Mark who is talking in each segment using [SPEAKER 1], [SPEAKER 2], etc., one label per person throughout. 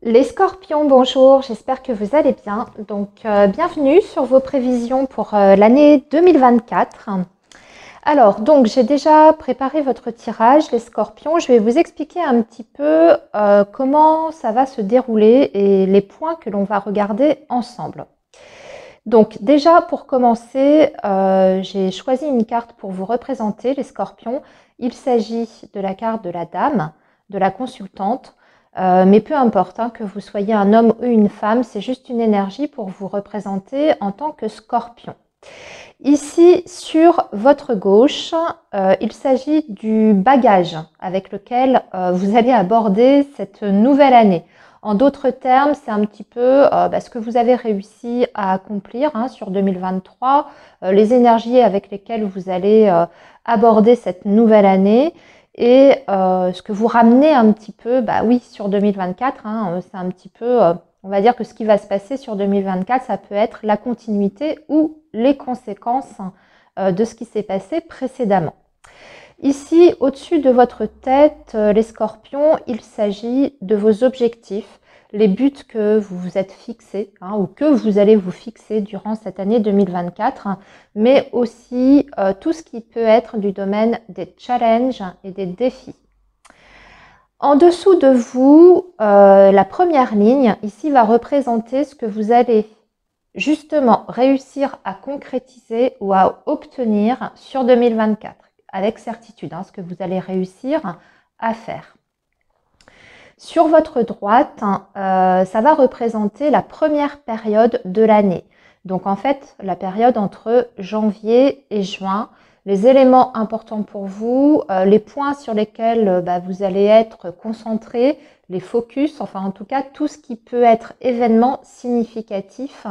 [SPEAKER 1] Les scorpions, bonjour, j'espère que vous allez bien. Bienvenue sur vos prévisions pour l'année 2024. Alors, j'ai déjà préparé votre tirage, les scorpions. Je vais vous expliquer un petit peu comment ça va se dérouler et les points que l'on va regarder ensemble. Donc, déjà, pour commencer, j'ai choisi une carte pour vous représenter, les scorpions. Il s'agit de la carte de la dame, de la consultante. Mais peu importe hein, que vous soyez un homme ou une femme, c'est juste une énergie pour vous représenter en tant que scorpion. Ici, sur votre gauche, il s'agit du bagage avec lequel vous allez aborder cette nouvelle année. En d'autres termes, c'est un petit peu ce que vous avez réussi à accomplir hein, sur 2023, les énergies avec lesquelles vous allez aborder cette nouvelle année et ce que vous ramenez un petit peu, oui, sur 2024, hein, c'est un petit peu, on va dire que ce qui va se passer sur 2024, ça peut être la continuité ou les conséquences de ce qui s'est passé précédemment. Ici, au-dessus de votre tête, les scorpions, il s'agit de vos objectifs, les buts que vous vous êtes fixés hein, ou que vous allez vous fixer durant cette année 2024, mais aussi tout ce qui peut être du domaine des challenges et des défis. En dessous de vous, la première ligne ici va représenter ce que vous allez justement réussir à concrétiser ou à obtenir sur 2024 avec certitude, hein, ce que vous allez réussir à faire. Sur votre droite, ça va représenter la première période de l'année. Donc en fait, la période entre janvier et juin, les éléments importants pour vous, les points sur lesquels vous allez être concentré, les focus, enfin en tout cas tout ce qui peut être événement significatif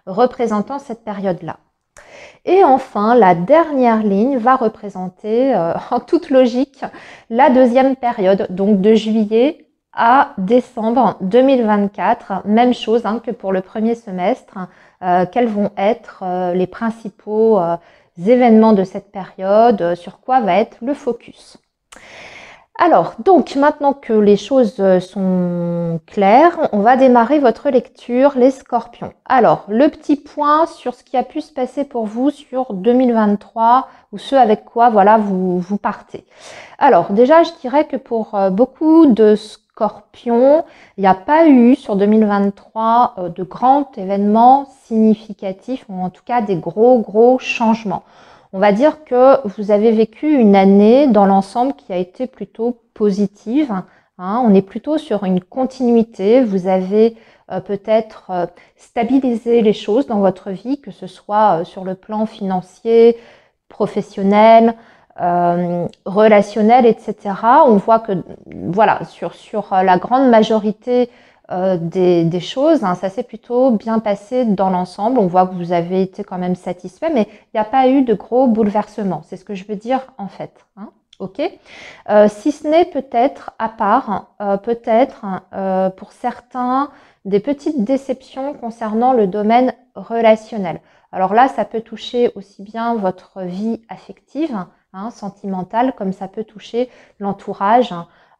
[SPEAKER 1] représentant cette période-là. Et enfin, la dernière ligne va représenter, en toute logique, la deuxième période, donc de juillet à décembre 2024. Même chose hein, que pour le premier semestre. Quels vont être les principaux événements de cette période, sur quoi va être le focus. Alors, donc maintenant que les choses sont claires, on va démarrer votre lecture, les scorpions. Alors, le petit point sur ce qui a pu se passer pour vous sur 2023 ou ce avec quoi voilà, vous partez. Alors, déjà, je dirais que pour beaucoup de scorpions, il n'y a pas eu sur 2023 de grands événements significatifs ou en tout cas des gros changements. On va dire que vous avez vécu une année dans l'ensemble qui a été plutôt positive. Hein. On est plutôt sur une continuité. Vous avez peut-être stabilisé les choses dans votre vie, que ce soit sur le plan financier, professionnel, relationnel, etc. On voit que voilà, sur la grande majorité des choses, hein, ça s'est plutôt bien passé dans l'ensemble. On voit que vous avez été quand même satisfait, mais il n'y a pas eu de gros bouleversements. C'est ce que je veux dire en fait. Hein. Ok. Si ce n'est peut-être à part, peut-être pour certains, des petites déceptions concernant le domaine relationnel. Alors là, ça peut toucher aussi bien votre vie affective, hein, sentimentale, comme ça peut toucher l'entourage,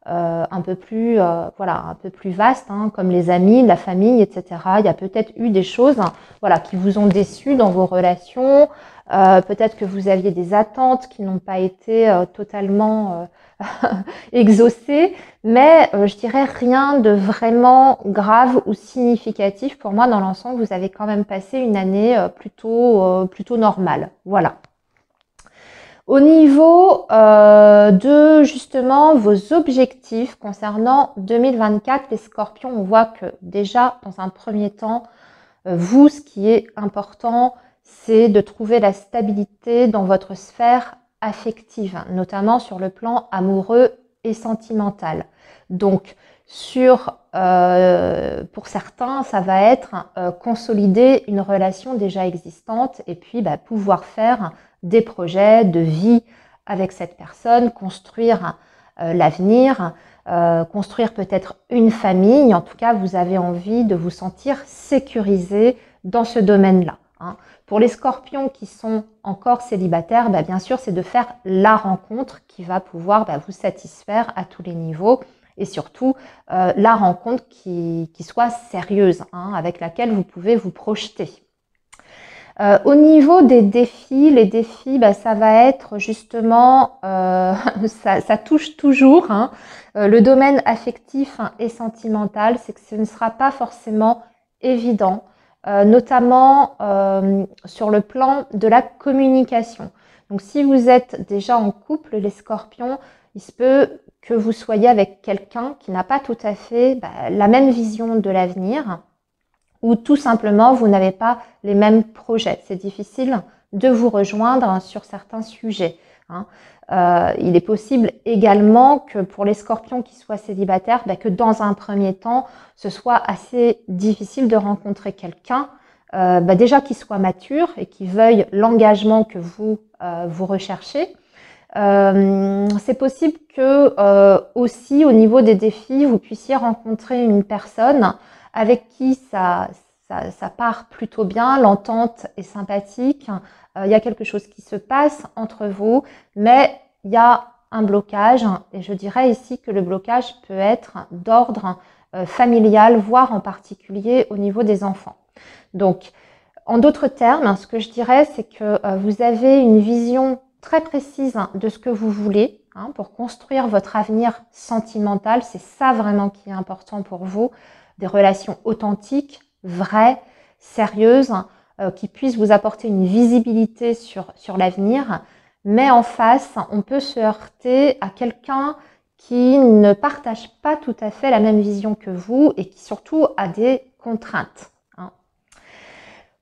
[SPEAKER 1] un peu plus vaste, hein, comme les amis, la famille, etc. Il y a peut-être eu des choses voilà, qui vous ont déçu dans vos relations. Peut-être que vous aviez des attentes qui n'ont pas été totalement exaucées, mais je dirais rien de vraiment grave ou significatif. Pour moi, dans l'ensemble, vous avez quand même passé une année plutôt normale. Voilà. Au niveau de justement vos objectifs concernant 2024, les scorpions, on voit que déjà dans un premier temps, vous, ce qui est important, c'est de trouver la stabilité dans votre sphère affective, notamment sur le plan amoureux et sentimental. Donc, pour certains, ça va être consolider une relation déjà existante et puis pouvoir faire des projets de vie avec cette personne, construire l'avenir, construire peut-être une famille. En tout cas, vous avez envie de vous sentir sécurisé dans ce domaine-là. Hein. Pour les scorpions qui sont encore célibataires, bien sûr, c'est de faire la rencontre qui va pouvoir vous satisfaire à tous les niveaux Et surtout, la rencontre qui soit sérieuse, hein, avec laquelle vous pouvez vous projeter. Au niveau des défis, les défis, ça va être justement, ça touche toujours, hein, le domaine affectif, hein, et sentimental, c'est que ce ne sera pas forcément évident, notamment sur le plan de la communication. Donc si vous êtes déjà en couple, les scorpions, il se peut que vous soyez avec quelqu'un qui n'a pas tout à fait la même vision de l'avenir, ou tout simplement vous n'avez pas les mêmes projets. C'est difficile de vous rejoindre sur certains sujets, hein. Il est possible également que pour les scorpions qui soient célibataires, que dans un premier temps, ce soit assez difficile de rencontrer quelqu'un déjà qui soit mature et qui veuille l'engagement que vous recherchez. C'est possible que aussi au niveau des défis, vous puissiez rencontrer une personne avec qui ça part plutôt bien, l'entente est sympathique, il y a quelque chose qui se passe entre vous, mais il y a un blocage, et je dirais ici que le blocage peut être d'ordre familial, voire en particulier au niveau des enfants. Donc, en d'autres termes, ce que je dirais, c'est que vous avez une vision très précise de ce que vous voulez, hein, pour construire votre avenir sentimental. C'est ça vraiment qui est important pour vous. Des relations authentiques, vraies, sérieuses, qui puissent vous apporter une visibilité sur l'avenir. Mais en face, on peut se heurter à quelqu'un qui ne partage pas tout à fait la même vision que vous et qui surtout a des contraintes.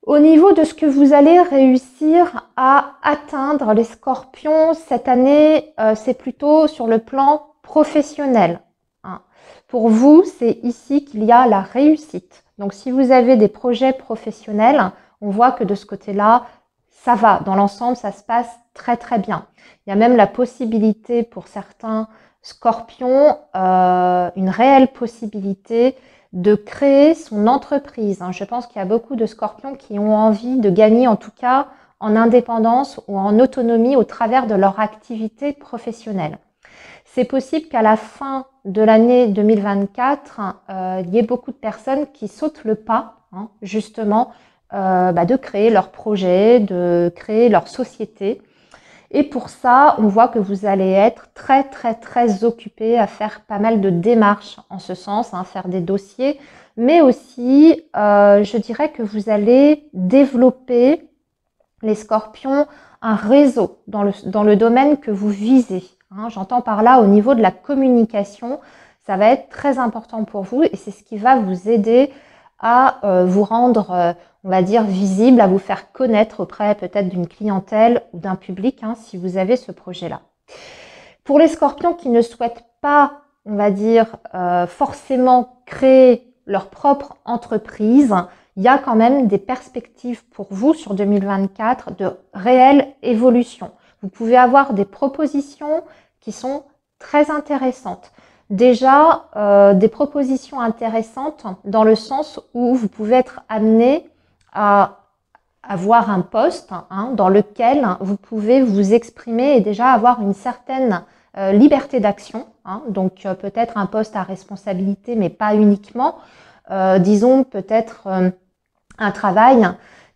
[SPEAKER 1] Au niveau de ce que vous allez réussir à atteindre, les scorpions, cette année, c'est plutôt sur le plan professionnel, hein. Pour vous, c'est ici qu'il y a la réussite. Donc, si vous avez des projets professionnels, on voit que de ce côté-là, ça va. Dans l'ensemble, ça se passe très, très bien. Il y a même la possibilité pour certains scorpions, une réelle possibilité de créer son entreprise. Je pense qu'il y a beaucoup de scorpions qui ont envie de gagner, en tout cas en indépendance ou en autonomie au travers de leur activité professionnelle. C'est possible qu'à la fin de l'année 2024, il y ait beaucoup de personnes qui sautent le pas, hein, justement, de créer leur projet, de créer leur société. Et pour ça, on voit que vous allez être très, très, très occupé à faire pas mal de démarches en ce sens, hein, faire des dossiers, mais aussi, je dirais que vous allez développer, les scorpions, un réseau dans le domaine que vous visez, hein. J'entends par là au niveau de la communication, ça va être très important pour vous et c'est ce qui va vous aider à vous rendre, on va dire, visible, à vous faire connaître auprès peut-être d'une clientèle ou d'un public, hein, si vous avez ce projet-là. Pour les scorpions qui ne souhaitent pas, on va dire, forcément créer leur propre entreprise, il y a quand même des perspectives pour vous sur 2024 de réelle évolution. Vous pouvez avoir des propositions qui sont très intéressantes. Déjà, des propositions intéressantes dans le sens où vous pouvez être amené à avoir un poste, hein, dans lequel vous pouvez vous exprimer et déjà avoir une certaine liberté d'action, hein, donc peut-être un poste à responsabilité, mais pas uniquement. Disons peut-être un travail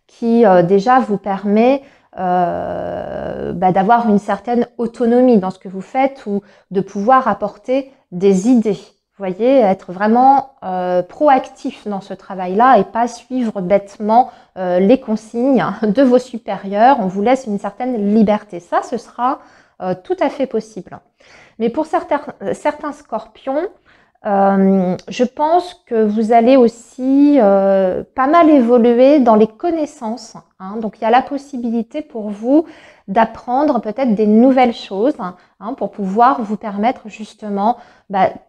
[SPEAKER 1] qui déjà vous permet d'avoir une certaine autonomie dans ce que vous faites ou de pouvoir apporter des idées. Vous voyez, être vraiment proactif dans ce travail-là et pas suivre bêtement les consignes de vos supérieurs. On vous laisse une certaine liberté. Ça, ce sera tout à fait possible. Mais pour certains scorpions, je pense que vous allez aussi pas mal évoluer dans les connaissances, hein. Donc, il y a la possibilité pour vous d'apprendre peut-être des nouvelles choses, hein, pour pouvoir vous permettre justement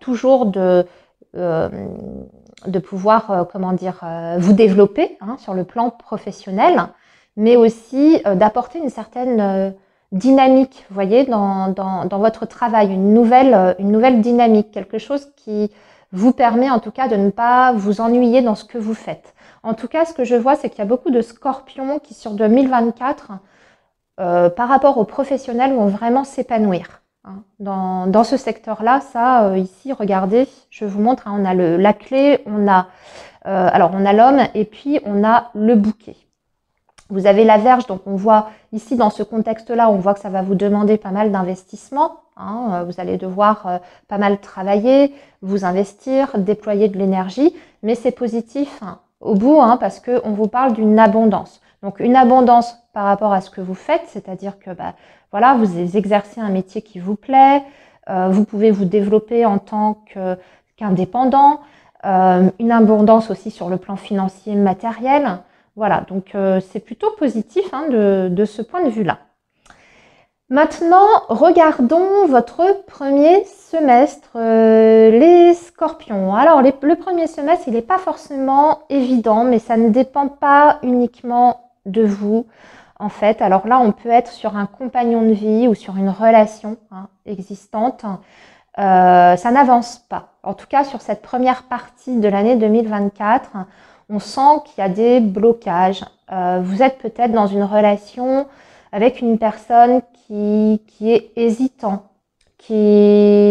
[SPEAKER 1] toujours de pouvoir, vous développer, hein, sur le plan professionnel, mais aussi d'apporter une certaine dynamique, vous voyez, dans votre travail, une nouvelle dynamique, quelque chose qui vous permet en tout cas de ne pas vous ennuyer dans ce que vous faites. En tout cas, ce que je vois, c'est qu'il y a beaucoup de scorpions qui sur 2024, par rapport aux professionnels, vont vraiment s'épanouir, hein. Dans ce secteur-là, ça, ici, regardez, je vous montre, hein, on a la clé, on a l'homme et puis on a le bouquet. Vous avez la Vierge, donc on voit ici dans ce contexte-là, on voit que ça va vous demander pas mal d'investissement. Hein, vous allez devoir pas mal travailler, vous investir, déployer de l'énergie, mais c'est positif hein, au bout hein, parce qu'on vous parle d'une abondance. Donc une abondance par rapport à ce que vous faites, c'est-à-dire que voilà, vous exercez un métier qui vous plaît, vous pouvez vous développer en tant qu'indépendant, une abondance aussi sur le plan financier matériel. Voilà, donc c'est plutôt positif hein, de ce point de vue-là. Maintenant, regardons votre premier semestre, les scorpions. Alors, le premier semestre, il n'est pas forcément évident, mais ça ne dépend pas uniquement de vous, en fait. Alors là, on peut être sur un compagnon de vie ou sur une relation hein, existante. Ça n'avance pas. En tout cas, sur cette première partie de l'année 2024, on sent qu'il y a des blocages. Vous êtes peut-être dans une relation avec une personne qui est hésitant, qui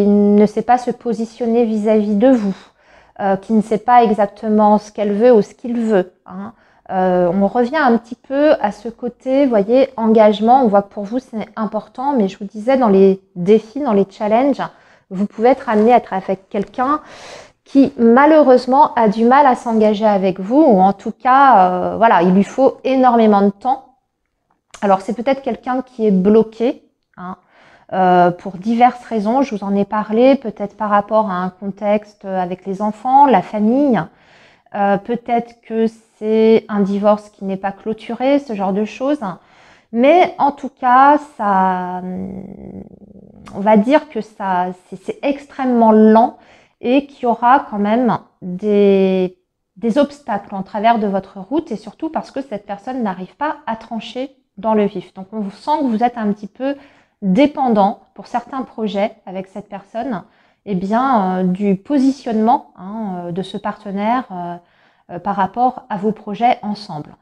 [SPEAKER 1] ne sait pas se positionner vis-à-vis de vous, qui ne sait pas exactement ce qu'elle veut ou ce qu'il veut. Hein. On revient un petit peu à ce côté, vous voyez, engagement. On voit que pour vous, c'est important, mais je vous disais, dans les défis, dans les challenges, vous pouvez être amené à être avec quelqu'un qui malheureusement a du mal à s'engager avec vous, ou en tout cas, voilà, il lui faut énormément de temps. Alors c'est peut-être quelqu'un qui est bloqué, hein, pour diverses raisons, je vous en ai parlé, peut-être par rapport à un contexte avec les enfants, la famille, peut-être que c'est un divorce qui n'est pas clôturé, ce genre de choses. Mais en tout cas, ça, on va dire que ça, c'est extrêmement lent et qu'il y aura quand même des obstacles en travers de votre route et surtout parce que cette personne n'arrive pas à trancher dans le vif. Donc on sent que vous êtes un petit peu dépendant pour certains projets avec cette personne, eh bien, du positionnement hein, de ce partenaire par rapport à vos projets ensemble.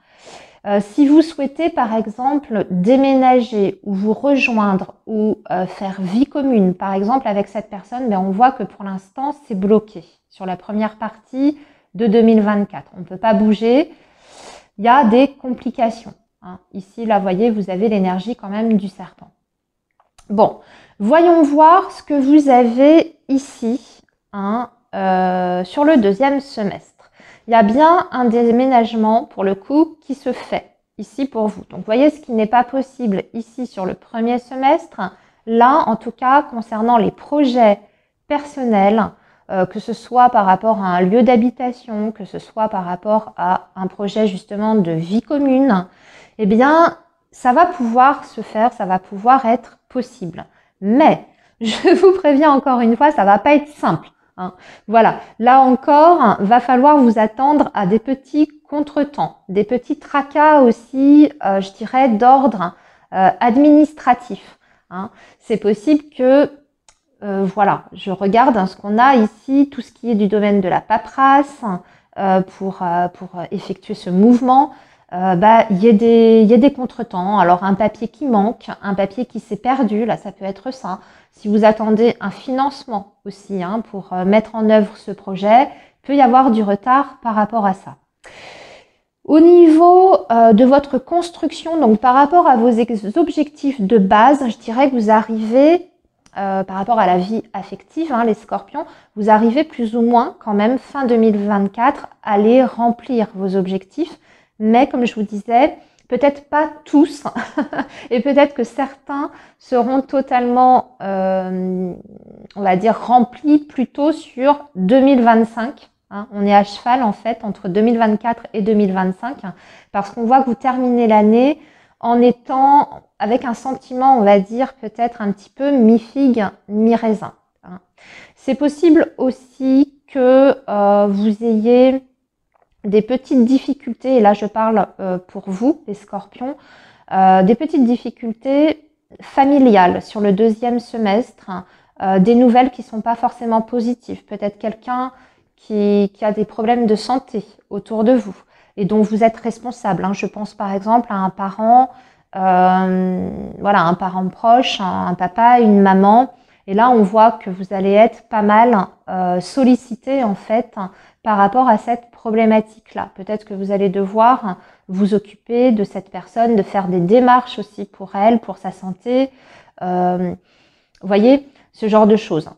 [SPEAKER 1] Si vous souhaitez par exemple déménager ou vous rejoindre ou faire vie commune par exemple avec cette personne, mais on voit que pour l'instant c'est bloqué sur la première partie de 2024. On ne peut pas bouger, il y a des complications. Hein. Ici, là, vous voyez, vous avez l'énergie quand même du serpent. Bon, voyons voir ce que vous avez ici hein, sur le deuxième semestre. Il y a bien un déménagement, pour le coup, qui se fait ici pour vous. Donc, vous voyez ce qui n'est pas possible ici sur le premier semestre. Là, en tout cas, concernant les projets personnels, que ce soit par rapport à un lieu d'habitation, que ce soit par rapport à un projet justement de vie commune, eh bien, ça va pouvoir se faire, ça va pouvoir être possible. Mais, je vous préviens encore une fois, ça va pas être simple. Hein. Voilà, là encore, va falloir vous attendre à des petits contretemps, des petits tracas aussi, je dirais, d'ordre administratif. Hein. C'est possible que, voilà, je regarde hein, ce qu'on a ici, tout ce qui est du domaine de la paperasse pour effectuer ce mouvement. Il y a des contretemps. Alors un papier qui manque, un papier qui s'est perdu, là ça peut être ça. Si vous attendez un financement aussi hein, pour mettre en œuvre ce projet, il peut y avoir du retard par rapport à ça. Au niveau de votre construction, donc par rapport à vos objectifs de base, je dirais que vous arrivez, par rapport à la vie affective, hein, les scorpions, vous arrivez plus ou moins quand même fin 2024 à les remplir vos objectifs. Mais comme je vous disais, peut-être pas tous, et peut-être que certains seront totalement, on va dire, remplis plutôt sur 2025. Hein. On est à cheval en fait entre 2024 et 2025, parce qu'on voit que vous terminez l'année en étant avec un sentiment, on va dire, peut-être un petit peu mi-figue, mi-raisin. Hein. C'est possible aussi que vous ayez des petites difficultés, et là je parle pour vous, les scorpions, des petites difficultés familiales sur le deuxième semestre, des nouvelles qui ne sont pas forcément positives, peut-être quelqu'un qui a des problèmes de santé autour de vous et dont vous êtes responsable. Hein. Je pense par exemple à un parent, voilà, un parent proche, un papa, une maman, Et là, on voit que vous allez être pas mal sollicité en fait par rapport à cette problématique-là. Peut-être que vous allez devoir vous occuper de cette personne, de faire des démarches aussi pour elle, pour sa santé. Vous voyez, ce genre de choses.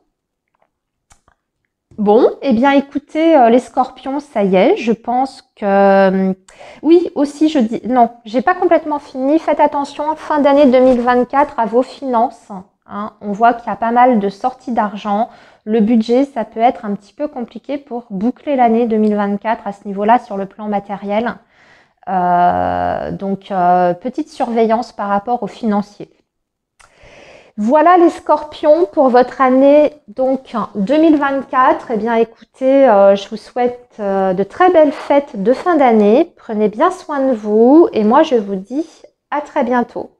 [SPEAKER 1] Bon, eh bien écoutez, les scorpions, ça y est, je pense que... oui, aussi, je dis... Non, j'ai pas complètement fini. Faites attention, fin d'année 2024 à vos finances. Hein. On voit qu'il y a pas mal de sorties d'argent. Le budget, ça peut être un petit peu compliqué pour boucler l'année 2024 à ce niveau-là sur le plan matériel. Donc, petite surveillance par rapport aux financiers. Voilà les scorpions pour votre année donc 2024. Eh bien écoutez, je vous souhaite de très belles fêtes de fin d'année. Prenez bien soin de vous et moi je vous dis à très bientôt.